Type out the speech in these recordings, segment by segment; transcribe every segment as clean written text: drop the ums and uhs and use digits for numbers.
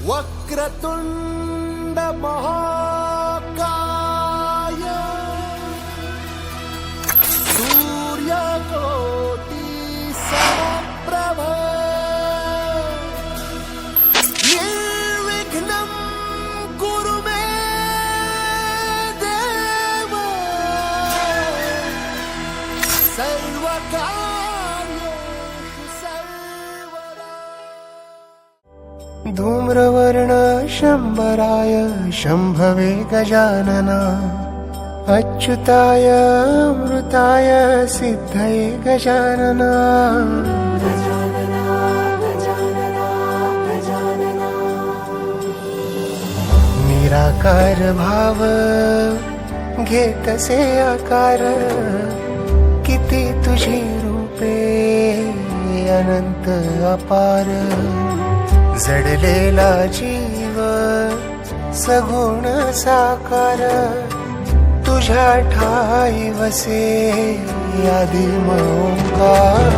वक्रतुंड महाकाय सूर्यकोटि समप्रभ निर्विघ्नं कुरु मे देव सर्वकार्येषु सर्वदा। धूम्रवर्ण शंभराय शंभवे गजानना अच्युताय अमृताय सिद्धये गजानना। निराकार भाव घेतसे आकार किती तुझी रूपे अनंत अपार। जडलेला जीव सगुण साकार तुझ्या ठाई वसे आदिम ओंकार।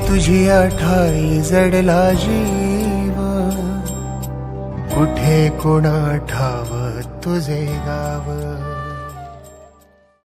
तुझी ठाई जडला जीव कुठे कोणा ठाव तुझे गाव।